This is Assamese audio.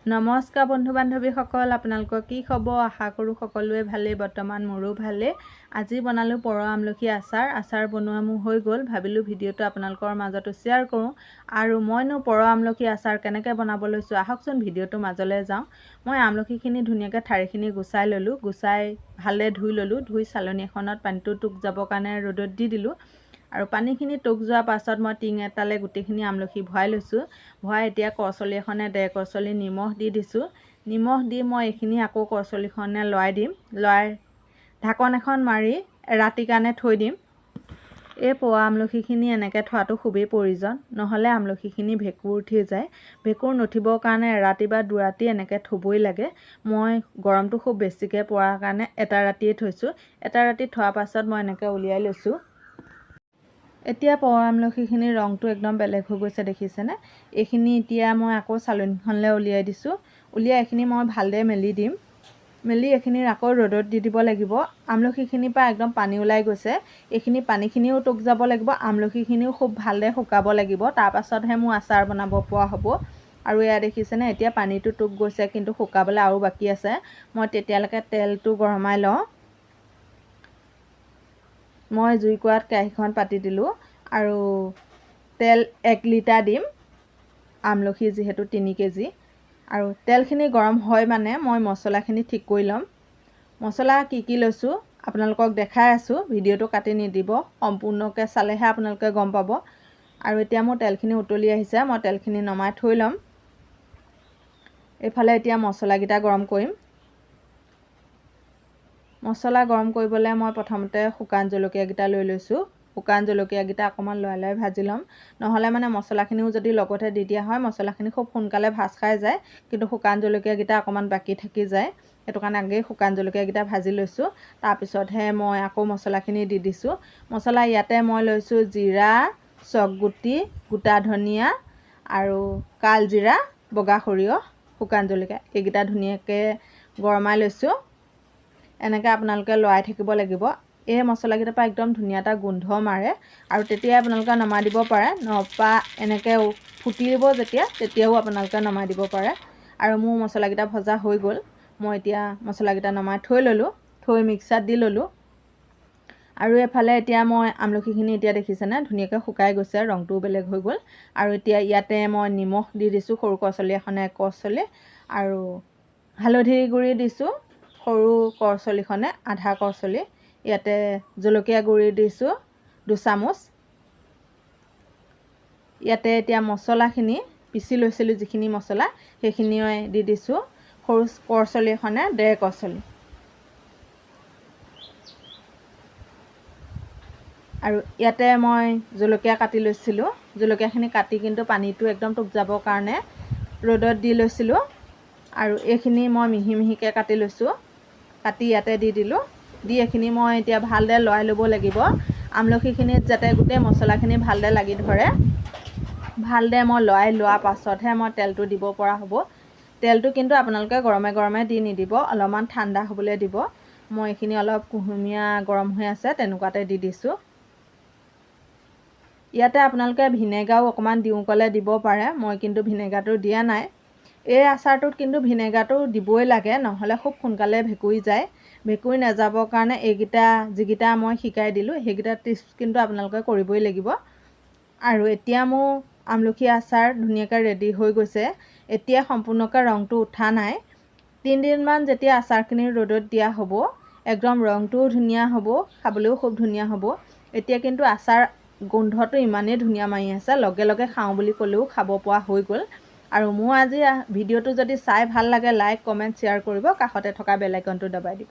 নমস্কাৰ বন্ধু বান্ধৱীসকল, আপোনালোকৰ কি খবৰ? আশা কৰোঁ সকলোৱে ভালেই। বৰ্তমান মোৰো ভালেই। আজি বনালোঁ পৰ আমলখি আচাৰ বনোৱা মোৰ হৈ গ'ল। ভাবিলোঁ ভিডিঅ'টো আপোনালোকৰ মাজতো শ্বেয়াৰ কৰোঁ। আৰু মইনো পৰ আমলখি আচাৰ কেনেকৈ বনাব লৈছোঁ, আহকচোন ভিডিঅ'টোৰ মাজলৈ যাওঁ। মই আমলখিখিনি ধুনীয়াকৈ ঠাৰিখিনি গুচাই ল'লোঁ। গুচাই ভালদৰে ধুই ল'লোঁ। ধুই চালনী এখনত পানীটো টুক যাবৰ কাৰণে ৰ'দত দি দিলোঁ। আৰু পানীখিনি টুক যোৱাৰ পাছত মই টিং এটালৈ গোটেইখিনি আমলখি ভৰাই লৈছোঁ। ভৰাই এতিয়া কৰচলি এখনে 1.5 কৰচলি নিমখ দি দিছোঁ। নিমখ দি মই এইখিনি আকৌ কৰচলিখনে লৰাই দিম। লৰাই ঢাকন এখন মাৰি ৰাতিৰ কাৰণে থৈ দিম। এই পোৱা আমলখিখিনি এনেকৈ থোৱাটো খুবেই প্ৰয়োজন, নহ'লে আমলখিখিনি ভেঁকুৰ উঠি যায়। ভেঁকুৰ নুঠিবৰ কাৰণে এৰাতি বা 2 ৰাতি এনেকৈ থ'বই লাগে। মই গৰমটো খুব বেছিকৈ পৰাৰ কাৰণে এটা ৰাতিয়ে থৈছোঁ। এটা ৰাতি থোৱাৰ পাছত মই এনেকৈ উলিয়াই লৈছোঁ। এতিয়া পৰ আমলখিখিনিৰ ৰংটো একদম বেলেগ হৈ গৈছে, দেখিছেনে? এইখিনি এতিয়া মই আকৌ চালনীখনলৈ উলিয়াই দিছোঁ। উলিয়াই এইখিনি মই ভালদৰে মেলি দিম। মেলি এইখিনি আকৌ ৰ'দত দি দিব লাগিব। আমলখিখিনিৰ পৰা একদম পানী ওলাই গৈছে। এইখিনি পানীখিনিও টুক যাব লাগিব, আমলখিখিনিও খুব ভালদৰে শুকাব লাগিব। তাৰপাছতহে মোৰ আচাৰ বনাব পৰা হ'ব। আৰু এয়া দেখিছেনে, এতিয়া পানীটো টুক গৈছে, কিন্তু শুকাবলৈ আৰু বাকী আছে। মই তেতিয়ালৈকে তেলটো গৰমাই লওঁ। মই জুইকুৰাত কেৰাহীখন পাতি দিলোঁ আৰু তেল 1 লিটাৰ দিম। আমলখি যিহেতু 3 কেজি। আৰু তেলখিনি গৰম হয় মানে মই মছলাখিনি ঠিক কৰি ল'ম। মছলা কি কি লৈছোঁ আপোনালোকক দেখাই আছোঁ। ভিডিঅ'টো কাটি নিদিব, সম্পূৰ্ণকৈ চালেহে আপোনালোকে গম পাব। আৰু এতিয়া মোৰ তেলখিনি উতলি আহিছে, মই তেলখিনি নমাই থৈ ল'ম। এইফালে এতিয়া মছলাকেইটা গৰম কৰিম। মছলা গৰম কৰিবলৈ মই প্ৰথমতে শুকান জলকীয়াকেইটা লৈ লৈছোঁ। শুকান জলকীয়াকেইটা অকণমান লৰাই ভাজি ল'ম। নহ'লে মানে মছলাখিনিও যদি লগতে দি দিয়া হয়, মছলাখিনি খুব সোনকালে ভাজ খাই যায়, কিন্তু শুকান জলকীয়াকেইটা অকণমান বাকী থাকি যায়। সেইটো কাৰণে আগেই শুকান জলকীয়াকেইটা ভাজি লৈছোঁ। তাৰপিছতহে মই আকৌ মছলাখিনি দি দিছোঁ। মছলা ইয়াতে মই লৈছোঁ জিৰা, চকগুটি, গোটা ধনিয়া আৰু কালজিৰা, বগা সৰিয়হ, শুকান জলকীয়া, এইকেইটা ধুনীয়াকৈ গৰমাই লৈছোঁ। এনেকৈ আপোনালোকে লৰাই থাকিব লাগিব। এই মছলাকেইটাৰ পৰা একদম ধুনীয়া এটা গোন্ধ মাৰে। আৰু তেতিয়াই আপোনালোকে নমাই দিব পাৰে, নপা এনেকৈ ফুটিব তেতিয়াও আপোনালোকে নমাই দিব পাৰে। আৰু মোৰ মছলাকেইটা ভজা হৈ গ'ল। মই এতিয়া মছলাকেইটা নমাই থৈ ল'লোঁ। থৈ মিক্সাৰত দি ল'লোঁ। আৰু এফালে এতিয়া মই আমলখিখিনি এতিয়া দেখিছেনে ধুনীয়াকৈ শুকাই গৈছে, ৰংটোও বেলেগ হৈ গ'ল। আৰু এতিয়া ইয়াতে মই নিমখ দি দিছোঁ, সৰু কৰচলি এখনে 1 কৰচলি। আৰু হালধি গুড়ি দিছোঁ, সৰু কৰচলিখনে আধা কৰচলি। ইয়াতে জলকীয়া গুড়ি দিছোঁ 2 চামুচ। ইয়াতে এতিয়া মছলাখিনি পিচি লৈছিলোঁ, যিখিনি মছলা সেইখিনিও দি দিছোঁ। সৰু কৰচলি এখনে 1.5 কৰচলি। আৰু ইয়াতে মই জলকীয়া কাটি লৈছিলোঁ। জলকীয়াখিনি কাটি কিন্তু পানীটো একদম টুক যাবৰ কাৰণে ৰ'দত দি লৈছিলোঁ। আৰু এইখিনি মই মিহি মিহিকৈ কাটি লৈছোঁ। কাটি ইয়াতে দি দিলোঁ। দি এইখিনি মই এতিয়া ভালদৰে লৰাই ল'ব লাগিব। আমলখিখিনিত যাতে গোটেই মছলাখিনি ভালদৰে লাগি ধৰে। ভালদৰে মই লৰাই লোৱাৰ পাছতহে মই তেলটো দিব পৰা হ'ব। তেলটো কিন্তু আপোনালোকে গৰমে গৰমে দি নিদিব, অলপমান ঠাণ্ডা হ'বলৈ দিব। মই এইখিনি অলপ কুহুমীয়া গৰম হৈ আছে, তেনেকুৱাতে দি দিছোঁ। ইয়াতে আপোনালোকে ভিনেগাৰো অকণমান দিওঁ ক'লে দিব পাৰে, মই কিন্তু ভিনেগাৰটো দিয়া নাই। এই আচাৰটোত কিন্তু ভিনেগাৰটো দিবই লাগে, নহ'লে খুব সোনকালে ভেঁকুৰি যায়। ভেঁকুৰি নাযাবৰ কাৰণে এইকেইটা যিকেইটা মই শিকাই দিলোঁ, সেইকেইটা টিপছ কিন্তু আপোনালোকে কৰিবই লাগিব। আৰু এতিয়া মোৰ আমলখি আচাৰ ধুনীয়াকৈ ৰেডি হৈ গৈছে। এতিয়া সম্পূৰ্ণকৈ ৰংটো উঠা নাই। 3 দিনমান যেতিয়া আচাৰখিনি ৰ'দত দিয়া হ'ব, একদম ৰংটোও ধুনীয়া হ'ব, খাবলৈও খুব ধুনীয়া হ'ব। এতিয়া কিন্তু আচাৰ গোন্ধটো ইমানেই ধুনীয়া মাৰি আছে, লগে লগে খাওঁ বুলি ক'লেও খাব পৰা হৈ গ'ল। আৰু মোৰ আজি ভিডিঅ'টো যদি চাই ভাল লাগে, লাইক, কমেণ্ট, শ্বেয়াৰ কৰিব। কাষতে থকা বেল আইকনটো দবাই দিব।